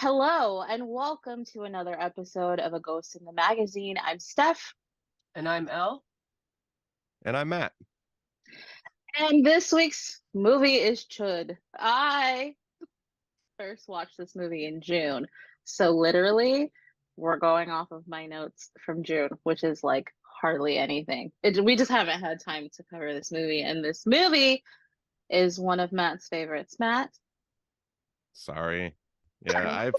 Hello, and welcome to another episode of A Ghost in the Magazine. I'm Steph, And I'm Elle. And I'm Matt. and this week's movie is C.H.U.D. I first watched this movie in June, so literally, we're going off of my notes from June, which is like hardly anything. We just haven't had time to cover this movie, and this movie is one of Matt's favorites. Matt? Sorry. Yeah,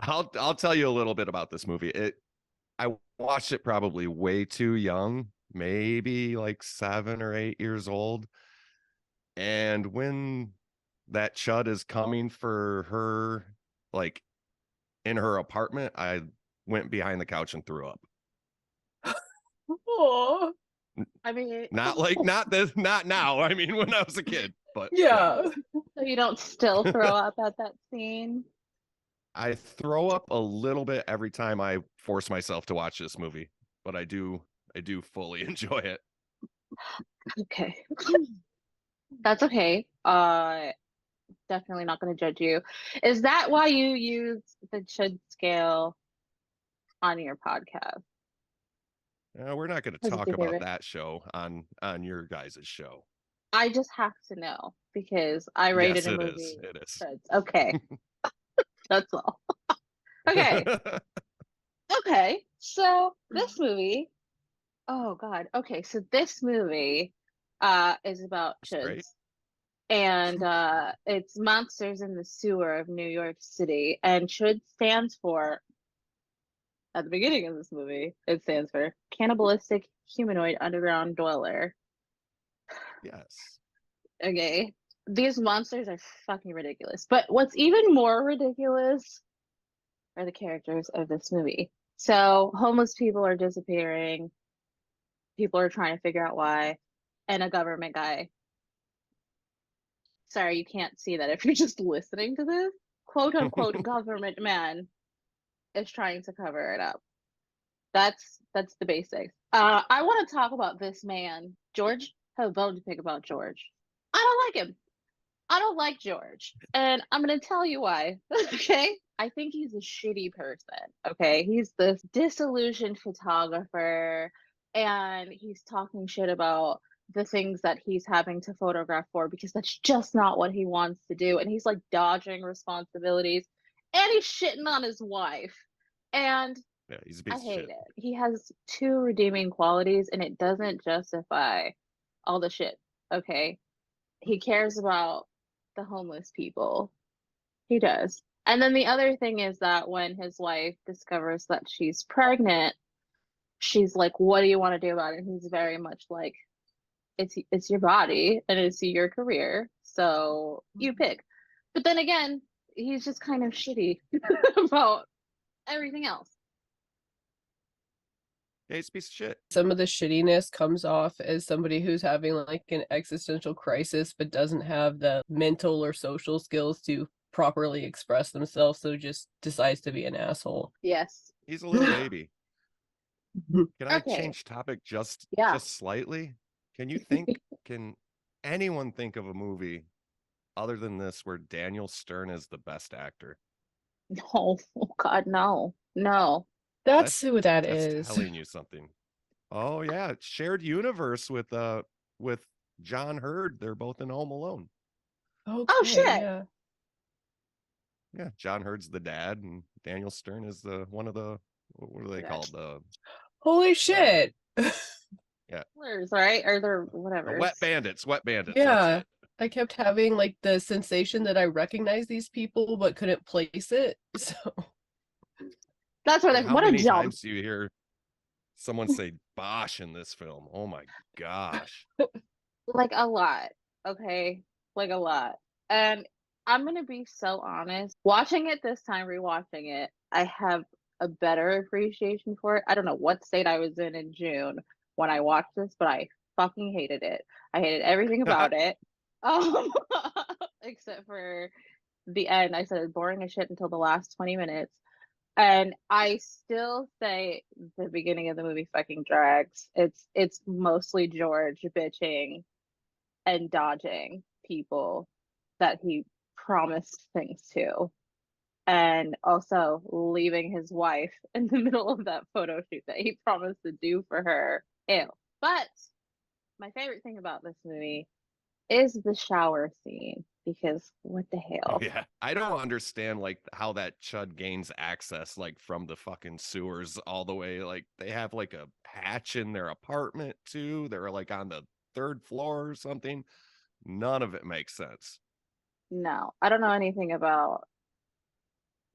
I'll tell you a little bit about this movie. I watched it probably way too young, maybe like 7 or 8 years old. And when that chud is coming for her, like in her apartment, I went behind the couch and threw up. Oh, I mean, Not now. I mean, when I was a kid, but yeah. so you don't still throw up at that scene? I throw up a little bit every time I force myself to watch this movie, but I do fully enjoy it. Okay. That's okay. Definitely not going to judge you. Is that why you use the C.H.U.D scale on your podcast? We're not going to Because it's talk your about favorite. that show on your guys' show. I just have to know because I rated Yes, a it is. movie. It is. Okay, that's all. Okay, okay. So this movie, oh God. Okay, so this movie is about It's great. C.H.U.Ds. And it's Monsters in the Sewer of New York City. And C.H.U.D stands for, at the beginning of this movie, it stands for Cannibalistic Humanoid Underground Dweller. Yes. Okay. These monsters are fucking ridiculous. But what's even more ridiculous are the characters of this movie. So, homeless people are disappearing. People are trying to figure out why. And a government guy. Sorry, you can't see that if you're just listening to this. Quote unquote government man is trying to cover it up. That's the basics. I want to talk about this man, George. Have a bone to pick about George. I don't like him. I don't like George, and I'm gonna tell you why. Okay, I think he's a shitty person. Okay, he's this disillusioned photographer, and he's talking shit about the things that he's having to photograph for because that's just not what he wants to do, and he's like dodging responsibilities, and he's shitting on his wife, and Yeah, he's a I piece of hate shit. it. He has two redeeming qualities, and it doesn't justify all the shit. Okay. He cares about the homeless people. He does. And then the other thing is that when his wife discovers that she's pregnant, she's like, "What do you want to do about it?" And he's very much like, "It's your body and it's your career, so you pick." But then again, he's just kind of shitty about everything else. Yeah, he's a piece of shit. Some of the shittiness comes off as somebody who's having like an existential crisis but doesn't have the mental or social skills to properly express themselves, so just decides to be an asshole. Yes. He's a little baby. Can I Okay. change topic just Yeah. slightly? Can anyone think of a movie other than this where Daniel Stern is the best actor? No. Oh God, no. No. That's who that That's is. telling you something. Oh yeah, it's shared universe with John Hurd. They're both in Home Alone. Oh Okay, shit. yeah. Yeah, John Hurd's the dad, and Daniel Stern is the one of the what are they Yeah. called? Holy shit. Yeah, Where's right? Or they're the whatever. Wet Bandits. Wet Bandits. Yeah. That's it. I kept having like the sensation that I recognized these people but couldn't place it. So That's where Like, they how what a many jump. times do you hear someone say "Bosh" in this film? Oh my gosh! Like a lot. Okay. Like a lot. And I'm gonna be so honest. Watching it this time, rewatching it, I have a better appreciation for it. I don't know what state I was in June when I watched this, but I fucking hated it. I hated everything about it. Um, except for the end. I said it's boring as shit until the last 20 minutes. And I still say the beginning of the movie fucking drags. It's mostly George bitching and dodging people that he promised things to. and also leaving his wife in the middle of that photo shoot that he promised to do for her. Ew. But my favorite thing about this movie is the shower scene because what the Oh hell? yeah. I don't understand like how that Chud gains access like from the fucking sewers all the way. Like they have like a hatch in their apartment too. They're like on the third floor or something. None of it makes sense. No, I don't know anything about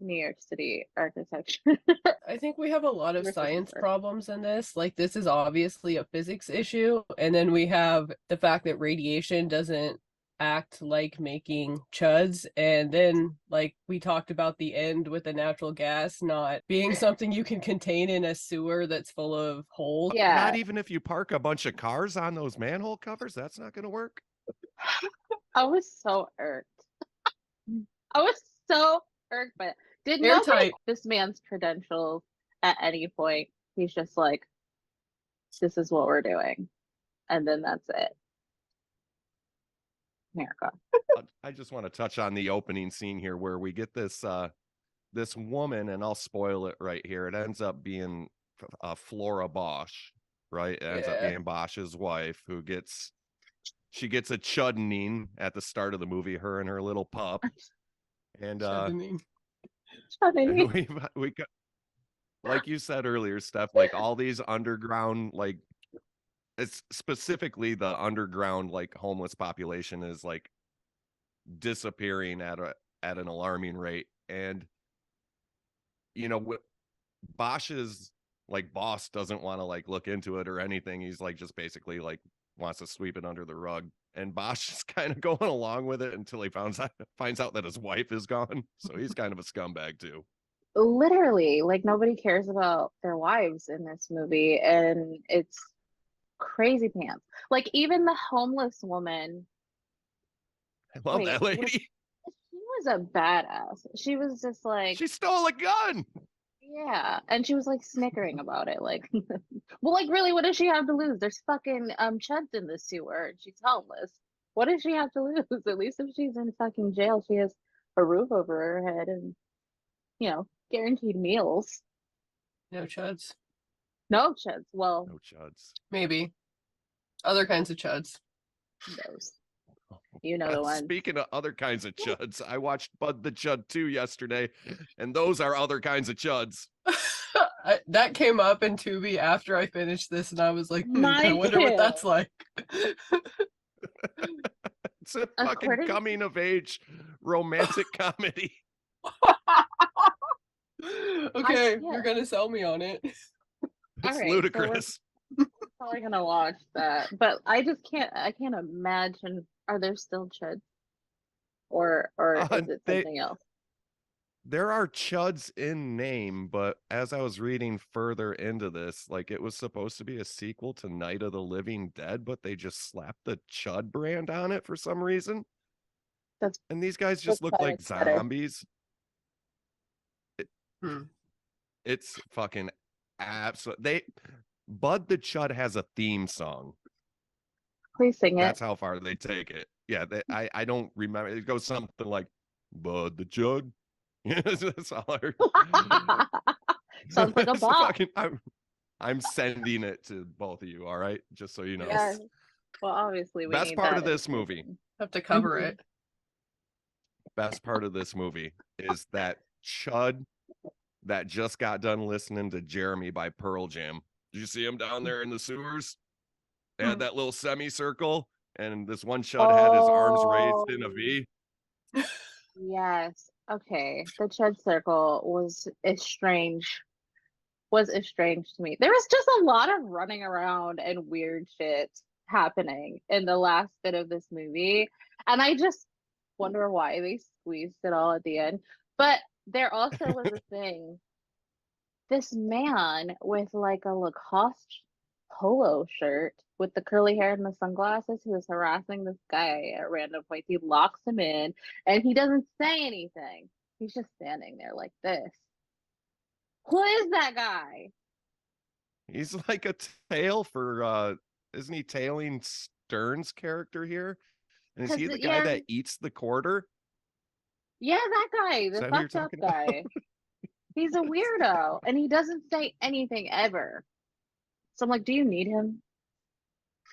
New York City architecture. I think we have a lot of We're so science sure. problems in this. Like, this is obviously a physics issue. And then we have the fact that radiation doesn't act like making chuds. And then, like, we talked about the end with the natural gas not being something you can contain in a sewer that's full of holes. Yeah. Not even if you park a bunch of cars on those manhole covers, that's not going to work. I was so irked. I was so irked by it. Did nobody Airtight. this man's credentials at any point? He's just like, this is what we're doing. And then that's it. America. I just want to touch on the opening scene here where we get this this woman, and I'll spoil it right here. It ends up being Flora Bosch, right? It ends up Yeah. being Bosch's wife, who gets a chuddening at the start of the movie, her and her little pup. And Chuddening. and we got, like you said earlier, Steph, like all these underground, like it's specifically the underground like homeless population is like disappearing at an alarming rate. And you know, Bosch's like boss doesn't want to like look into it or anything. He's like just basically like wants to sweep it under the rug. And Bosch is kind of going along with it until he finds out that his wife is gone. So he's kind of a scumbag too. Literally, like nobody cares about their wives in this movie, and it's crazy pants. Like even the homeless woman. I love that lady. She was a badass. She was just like, she stole a gun. yeah, and she was like snickering about it, like, well, like really, what does she have to lose? There's fucking chuds in the sewer, and she's homeless. What does she have to lose? At least if she's in fucking jail, she has a roof over her head and guaranteed meals. No chuds. No chuds. Well, No chuds. Maybe. Other kinds of chuds. those. You know the one. Speaking of other kinds of chuds, I watched Bud the Chud 2 yesterday, and those are other kinds of chuds. That came up in Tubi after I finished this, and I was like, I Mine wonder what that's too. like. It's a fucking coming of age romantic comedy. Okay, you're gonna sell me on it. It's ludicrous. So we're probably gonna watch that, but I can't imagine. Are there still chuds, or is it something else? There are chuds in name, but as I was reading further into this, like it was supposed to be a sequel to Night of the Living Dead, but they just slapped the Chud brand on it for some reason. And these guys just look like zombies. It's fucking absolute. Bud the Chud has a theme song. Please sing it. That's how far they take it. Yeah, I don't remember. It goes something like Bud the Chud. That's all I heard. Sounds like a bop. I'm sending it to both of you, all right? Just so you know. Yes. Well, obviously we best need part that of this movie. Have to cover it. Best part of this movie is that Chud that just got done listening to Jeremy by Pearl Jam. Did you see him down there in the sewers? They had that little semicircle, and this one Chud had his arms raised in a V. Yes. Okay. The Chud circle was estranged to me. There was just a lot of running around and weird shit happening in the last bit of this movie. And I just wonder why they squeezed it all at the end. But there also was a thing. This man with like a Lacoste polo shirt with the curly hair and the sunglasses who is harassing this guy at random points. He locks him in and he doesn't say anything. He's just standing there like this. Who is that guy? He's like a tail for isn't he tailing Stern's character here? And is he the guy that eats the quarter? Yeah, that guy, Is the that who you're fucked up talking about? guy. He's a weirdo, and he doesn't say anything ever. So I'm like, do you need him?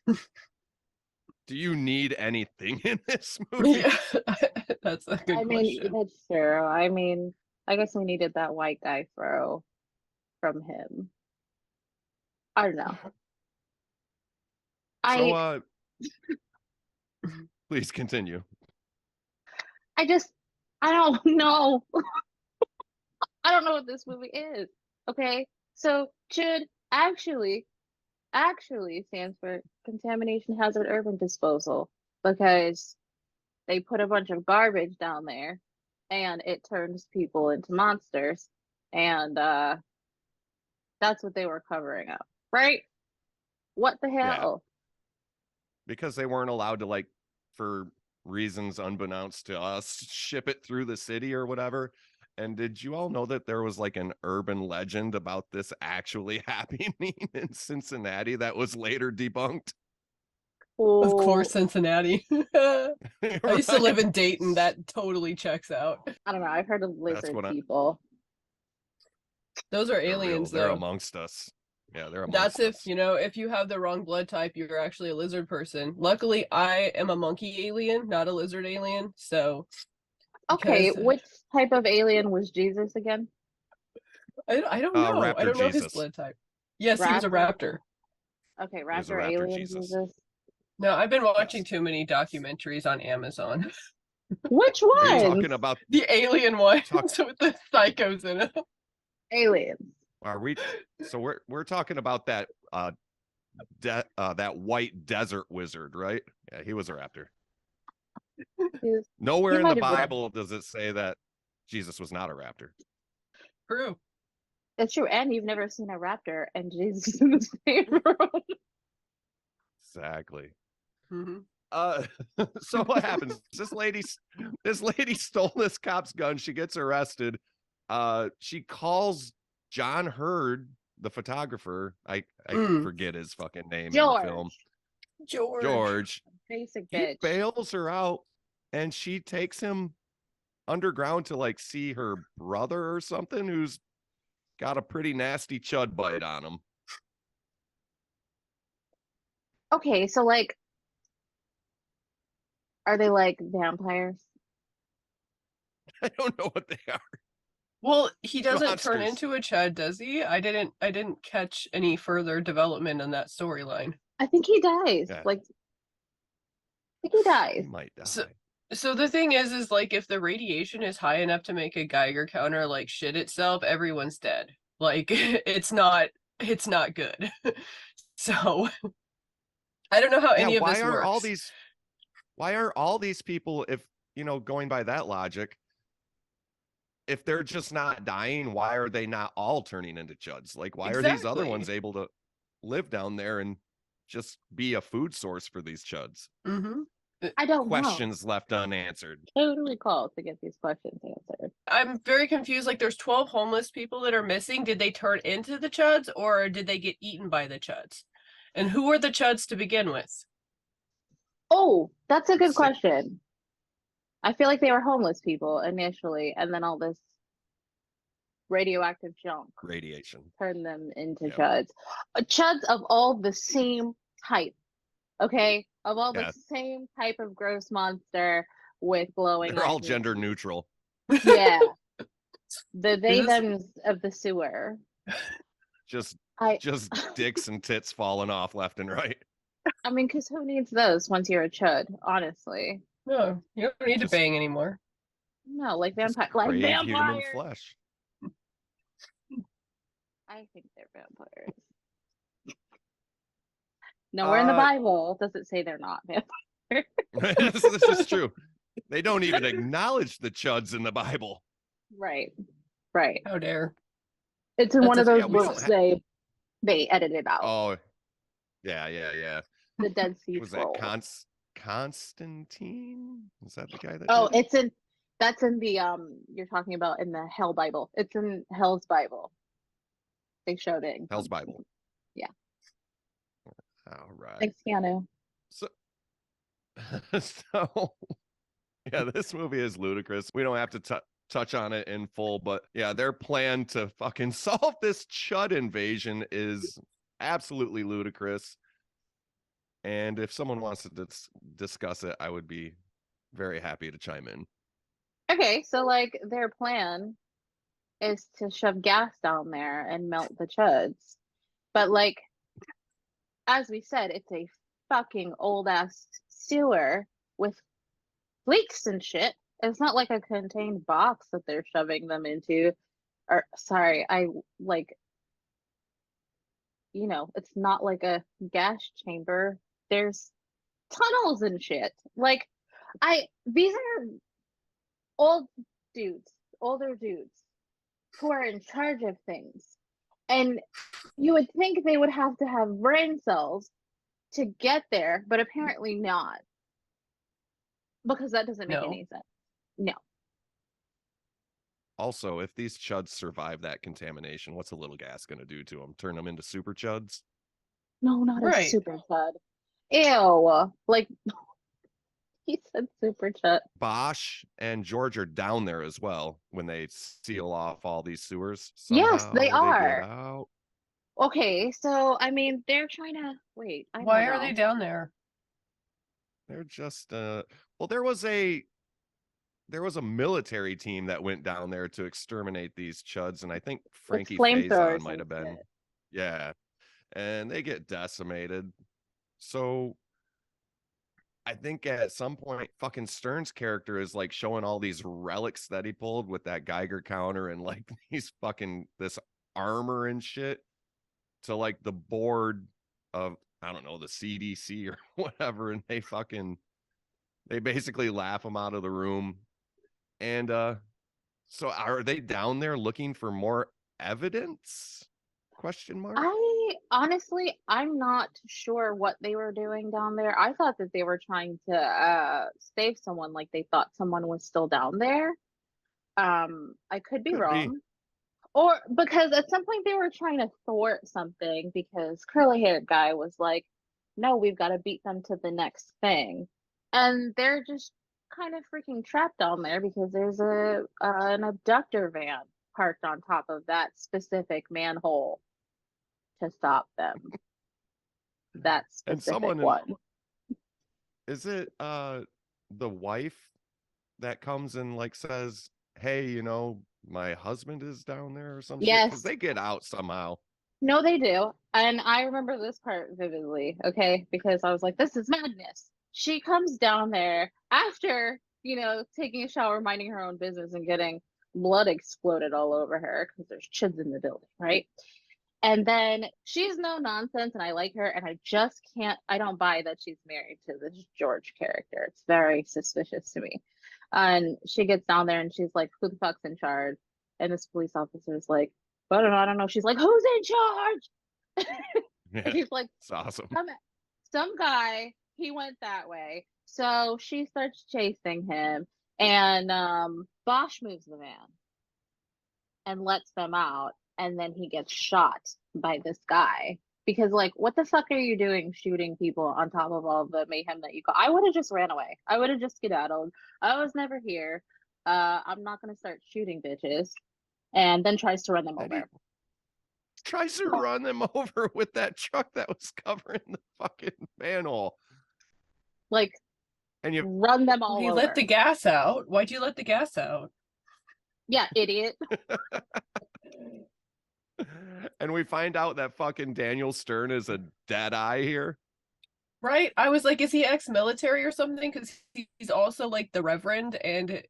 Do you need anything in this movie? Yeah, that's a good I mean, question. that's true. I mean, I guess we needed that white guy throw from him. I don't know. So, I please continue. I just I don't know. I don't know what this movie is. Okay, so CHUD actually stands for Contamination Hazard Urban Disposal because they put a bunch of garbage down there and it turns people into monsters, and that's what they were covering up, right? What the Yeah, hell? because they weren't allowed to, like, for reasons unbeknownst to us, ship it through the city or whatever. And did you all know that there was like an urban legend about this actually happening in Cincinnati that was later debunked? Of course, Oh, Cincinnati. I used to live Right? in Dayton. That totally checks out. I don't know. I've heard of That's lizard what people. Those are they're real. aliens, They're though. amongst us. Yeah, they're That's amongst if, us. if you have the wrong blood type, you're actually a lizard person. Luckily, I am a monkey alien, not a lizard alien. So, Okay, because which type of alien was Jesus again? I don't know. I Raptor don't know his Jesus. blood type. Yes, he was a Raptor. raptor. Okay, He was a raptor raptor alien Jesus. Jesus. No, I've been watching Yes. too many documentaries on Amazon. Which Are you ones? talking about The alien ones talk with the psychos in them. Aliens. are we so we're talking about that that white desert wizard, right? Yeah, he was a raptor. He Nowhere in the might have been. Bible does it say that Jesus was not a raptor. True. That's true. And you've never seen a raptor and Jesus in the same room. Exactly. Mm-hmm. So what happens? This lady stole this cop's gun. She gets arrested. She calls John Hurd, the photographer. I forget his fucking name in the film. George. Basic He bitch. bails her out, and she takes him underground to like see her brother or something who's got a pretty nasty chud bite on him. Okay, so like, are they like vampires? I don't know what they are. Well, he doesn't turn Monsters. into a Chud, does he? I didn't catch any further development in that storyline. I think he dies. Yeah. Like, I think he He dies. might die. So the thing is like if the radiation is high enough to make a Geiger counter like shit itself, everyone's dead. Like it's not good. So I don't know how Yeah, any of this works. why are all these people, if going by that logic, if they're just not dying, why are they not all turning into chuds? Like, why are these other Exactly. ones able to live down there and just be a food source for these chuds? Mm-hmm. I don't know. Questions left unanswered. Totally called to get these questions answered. I'm very confused. Like, there's 12 homeless people that are missing. Did they turn into the Chuds or did they get eaten by the Chuds? And who were the Chuds to begin with? Oh, that's a good Sick. question. I feel like they were homeless people initially, and then all this radioactive junk Radiation. turned them into Yep. chuds. Chuds of all the same type, okay? Of all Yeah. the same type of gross monster with glowing They're all eyes. gender neutral. Yeah. The they This- thems of the sewer. Just I dicks and tits falling off left and right. I mean, because who needs those once you're a chud, honestly? No, you don't need to Just- bang anymore. No, like Just vampire, like crave human vampires. flesh. I think they're vampires. Nowhere in the Bible does it say they're not vampires. This is true. They don't even acknowledge the chuds in the Bible. Right. Right. How dare. It's in That's one of a- those yeah, we don't books have- they edited out. Oh, yeah. The Dead Sea Was that Scrolls. Constantine? Was that the guy that? Oh, did it? that's in the you're talking about in the Hell Bible. It's in Hell's Bible. They showed it in Hell's Constantine. Bible. Yeah. All right. Thanks, Keanu. So, so Yeah, this movie is ludicrous. We don't have to touch on it in full, but yeah, their plan to fucking solve this C.H.U.D invasion is absolutely ludicrous. And if someone wants to discuss it, I would be very happy to chime in. Okay, so like their plan is to shove gas down there and melt the chuds. But like as we said, it's a fucking old ass sewer with leaks and shit. It's not like a contained box that they're shoving them into. Or sorry, I like it's not like a gas chamber. There's tunnels and shit. Like these are old dudes, older dudes who are in charge of things. And you would think they would have to have brain cells to get there, but apparently not. Because that doesn't make No. any sense. No. Also, if these chuds survive that contamination, what's a little gas going to do to them? Turn them into super chuds? No, not a Right. super chud. Ew. Like he said super chud. Bosch and George are down there as well when they seal off all these sewers. Yes, Somehow they get are. out. Okay, so I mean they're trying to wait, I Why don't are know. they down there? They're just well, there was a military team that went down there to exterminate these chuds, and I think With Frankie Faison flamethrowers might and have been. shit. Yeah. And they get decimated. So I think at some point, fucking Stern's character is like showing all these relics that he pulled with that Geiger counter and like these fucking this armor and shit to like the board of, I don't know, the CDC or whatever. And they basically laugh him out of the room. And so are they down there looking for more evidence? Question mark. I'm not sure what they were doing down there. I thought that they were trying to save someone, like they thought someone was still down there. I could be Could be. wrong. Or because at some point they were trying to thwart something because curly haired guy was like, no, we've got to beat them to the next thing. And they're just kind of freaking trapped down there because there's an abductor van parked on top of that specific manhole to stop them. That And specific one. is it the wife that comes and like says, hey, my husband is down there or some shit? Because Yes. they get out somehow. No, they do. And I remember this part vividly, okay? Because I was like, this is madness. She comes down there after, taking a shower, minding her own business, and getting blood exploded all over her because there's chids in the building, right? And then she's no nonsense, and I like her, and I don't buy that she's married to this George character. It's very suspicious to me. And she gets down there and she's like, who the fuck's in charge? And this police officer is like, I don't know. She's like, who's in charge? And he's like, It's awesome. some guy, he went that way. So she starts chasing him, and Bosch moves the van and lets them out, and then he gets shot by this guy. Because, like, what the fuck are you doing shooting people on top of all the mayhem that you call? I would have just ran away. I would have just skedaddled. I was never here. I'm not going to start shooting bitches. And then tries to run them over. Tries to run them over with that truck that was covering the fucking manhole. Like, and you run them all You over. let the gas out. Why'd you let the gas out? Yeah, idiot. And we find out that fucking Daniel Stern is a dead eye here. Right? I was like, is he ex-military or something? Because he's also like the Reverend and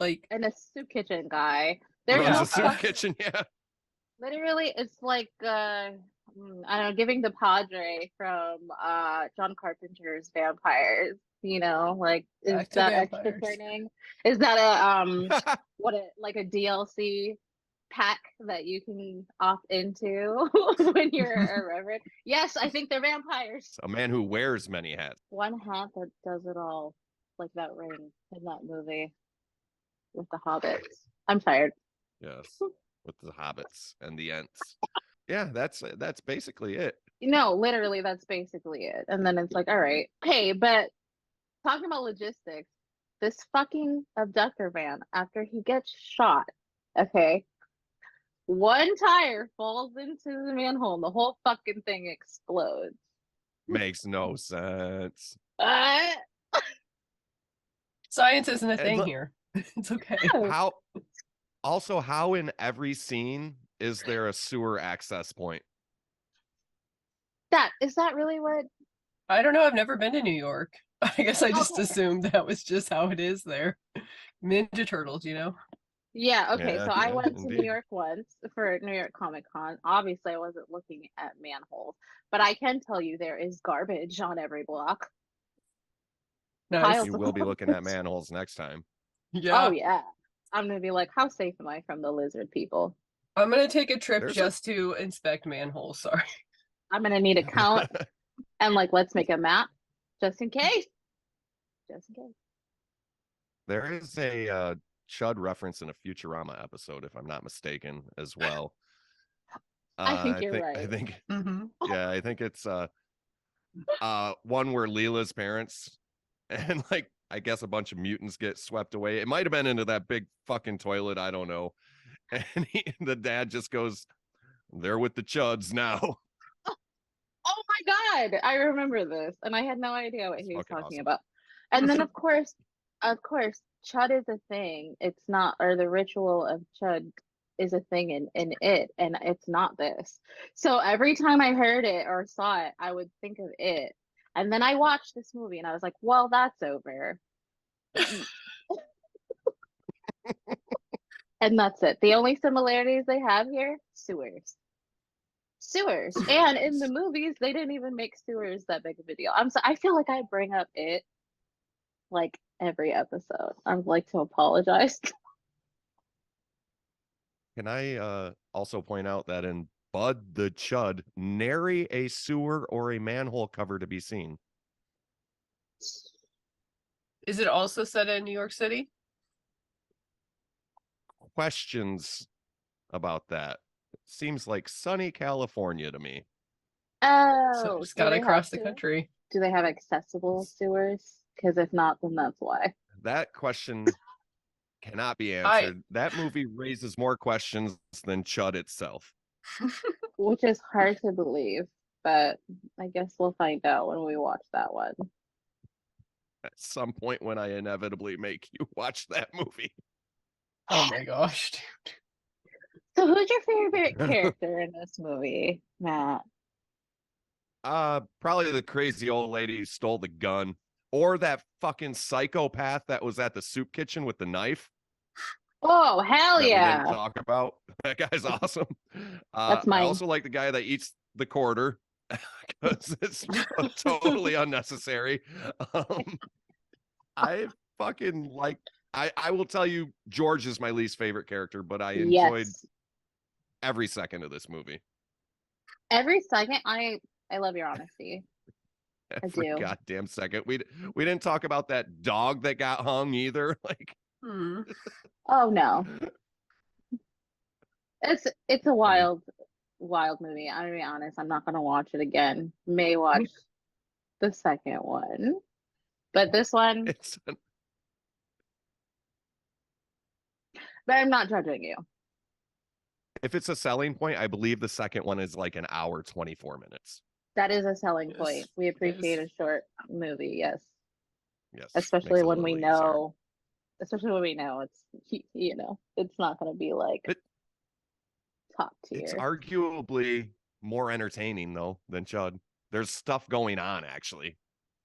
like and a soup kitchen guy. There's runs no a soup kitchen, yeah. Literally, it's like I don't know, giving the Padre from John Carpenter's Vampires. Like is Back to that extra vampires. training? Is that a like a DLC pack that you can opt into when you're a reverend? Yes, I think they're vampires. A man who wears many hats. One hat that does it all, like that ring in that movie with the hobbits. I'm tired. Yes, with the hobbits and the Ents. Yeah, that's basically it. No, literally, that's basically it. And then it's like, all right, hey, but talking about logistics, this fucking abductor man, after he gets shot, okay, one tire falls into the manhole and the whole fucking thing explodes. Makes no sense. Science isn't a And thing look- here. It's okay. How in every scene is there a sewer access point? Is that really what? I don't know. I've never been to New York. I guess I just Okay. assumed that was just how it is there. Ninja Turtles, you know? Yeah, okay, Yeah, so I yeah, went to New indeed. York once for New York Comic Con. Obviously, I wasn't looking at manholes, but I can tell you there is garbage on every block. Nice. Piles You of will be looking at garbage. manholes next time. Yeah. Oh yeah. I'm gonna be like, how safe am I from the lizard people? I'm gonna take a trip There's just to inspect manholes. Sorry. I'm gonna need a count and like let's make a map just in case. Just in case. There is a C.H.U.D reference in a Futurama episode, if I'm not mistaken, as well. I think you're I right. think Mm-hmm. yeah, I think it's one where Leela's parents and like I guess a bunch of mutants get swept away. It might have been into that big fucking toilet, I don't know. And the dad just goes, "They're with the Chuds now." Oh my God, I remember this, and I had no idea what It's he was fucking talking awesome. about. And then, of course, chud is a thing. It's not, or the ritual of chud is a thing in it, and it's not this. So every time I heard it or saw it, I would think of it. And then I watched this movie, and I was like, well, that's over. And that's it. The only similarities they have here, sewers. Sewers. And in the movies, they didn't even make sewers that big of a deal. I feel like I bring up it like every episode. I'd like to apologize. Can I also point out that in Bud the Chud, nary a sewer or a manhole cover to be seen. Is it also set in New York City? Questions about that. It seems like sunny California to me. So Oh, just do gotta they cross have the to? country. Do they have accessible sewers? Because if not, then that's why. That question cannot be I answered. That movie raises more questions than Chud itself. Which is hard to believe, but I guess we'll find out when we watch that one. At some point when I inevitably make you watch that movie. oh my gosh, dude. So who's your favorite character in this movie, Matt? Probably the crazy old lady who stole the gun. Or that fucking psychopath that was at the soup kitchen with the knife. Oh, hell that we didn't yeah. talk about. That guy's awesome. That's I mine. also like the guy that eats the quarter because it's totally unnecessary. I fucking like. I will tell you, George is my least favorite character, but I enjoyed Yes. every second of this movie. Every second, I love your honesty. Every do. goddamn second. We didn't talk about that dog that got hung either. Like, Oh no. It's a wild movie. I'm gonna be honest. I'm not gonna watch it again. May watch the second one. But this one, it's but I'm not judging you. if it's a selling point, I believe the second one is like an hour 24 minutes. That is a selling Yes, point. We it appreciate is. a short movie, yes. Yes, Especially makes it a when we little easier. know, it's not gonna be like But top it's tier. arguably more entertaining though than Chud. There's stuff going on actually.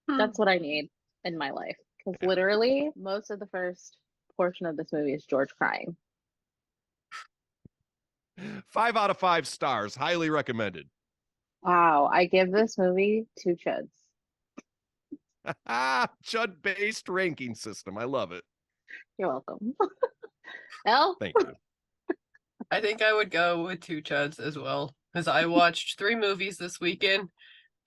That's what I need in my life. Because Yeah. literally most of the first portion of this movie is George crying. 5 out of 5 stars. Highly recommended. Wow, I give this movie 2 chuds. Chud based ranking system. I love it. You're welcome. Elle? Thank you. I think I would go with 2 chuds as well, because I watched 3 movies this weekend,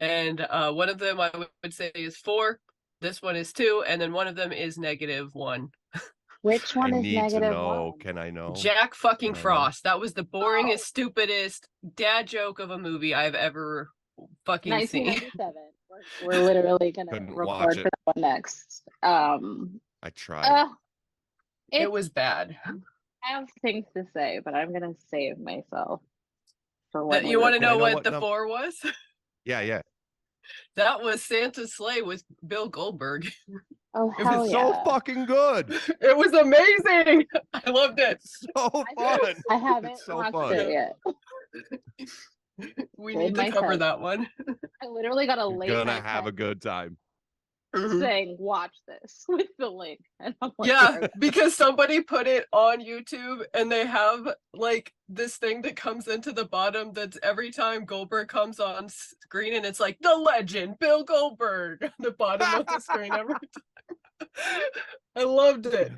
and one of them I would say is 4. This one is 2, and then one of them is -1. Which one I is need to know. -1? Can I know? Jack fucking Can I know? Frost. That was the boringest, Oh. stupidest dad joke of a movie I've ever fucking seen. 1997. We're literally gonna Couldn't record watch for it. that one next. I tried. It It's, was bad. I have things to say, but I'm gonna save myself for when You we want to Can I know know what what the 4 was? Yeah. That was Santa's Sleigh with Bill Goldberg. Oh It hell was So yeah! fucking good. It was amazing. I loved it. It's so fun. I haven't It's so watched fun. it yet. We Hold need to my cover head. that one. I literally got a You're late gonna night have a text good time. saying watch this with the link, and I'm like, Yeah, okay. because somebody put it on YouTube and they have like this thing that comes into the bottom that's every time Goldberg comes on screen and it's like the legend Bill Goldberg on the bottom of the screen every time. I loved it.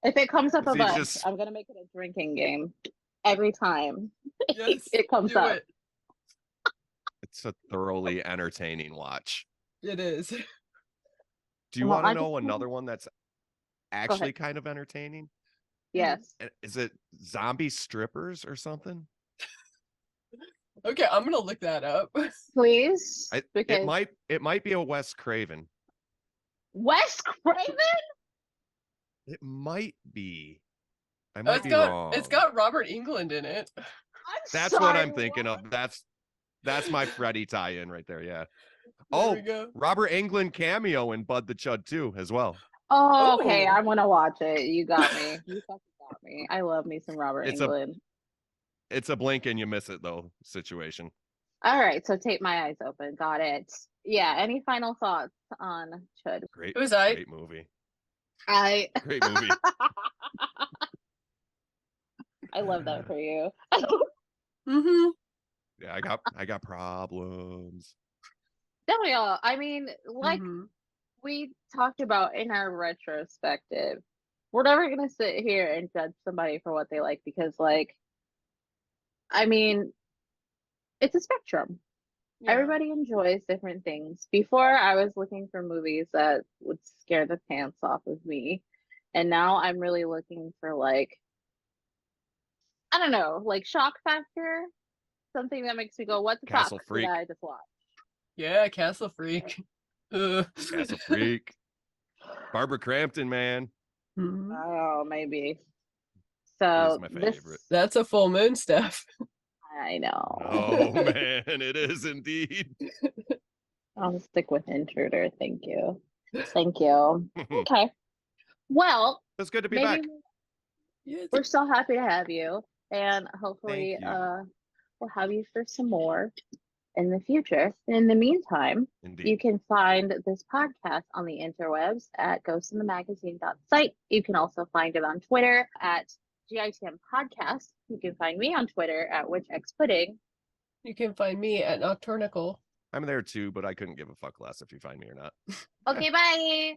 If it comes up a See, bunch, just I'm gonna make it a drinking game every time Yes, it comes do up. it. it's a thoroughly entertaining watch. It is. Do you Well, want to I just know another one that's go actually ahead. kind of entertaining? Yes. Is it zombie strippers or something? Okay, I'm gonna look that up. Please, It because might be a Wes Craven. Wes Craven. It might be. I Oh, might be wrong. it's got Robert Englund in it. I'm That's sorry, what I'm thinking what? of. That's my Freddy tie-in right there. Yeah. There we Oh, go. Robert Englund cameo in Bud the Chud too, as well. Oh, okay. Oh. I'm gonna watch it. You got me. You fucking got me. I love me some Robert It's Englund. a blink and you miss it though situation. All right, so tape my eyes open. Got it. Yeah. Any final thoughts on Chud? Great, It was I. great movie. I Great movie. I love that for you. Mm-hmm. Yeah, I got problems. Don't we all? I mean, like Mm-hmm. we talked about in our retrospective, we're never gonna sit here and judge somebody for what they like because, like, I mean, it's a spectrum. Yeah. Everybody enjoys different things. Before, I was looking for movies that would scare the pants off of me, and now I'm really looking for, like, I don't know, like shock factor, something that makes me go, "What the Castle fuck did Freak. I just watch?" Yeah, Castle Freak. Castle Freak. Barbara Crampton, man. Mhm. Oh, maybe. She is So my this, favorite. That's a full moon, Steph. I know. Oh man, it is indeed. I'll stick with Intruder. Thank you. Thank you. Okay. Well, It's good to be maybe back. Yeah, we're so happy to have you, and hopefully, Thank you. we'll have you for some more in the future. In the meantime, you Indeed. can find this podcast on the interwebs at ghostinthemagazine.site. You can also find it on Twitter at GITM Podcast. You can find me on Twitter at WitchXPudding. you can find me at Nocturnical. I'm there too, but I couldn't give a fuck less if you find me or not. Okay, bye.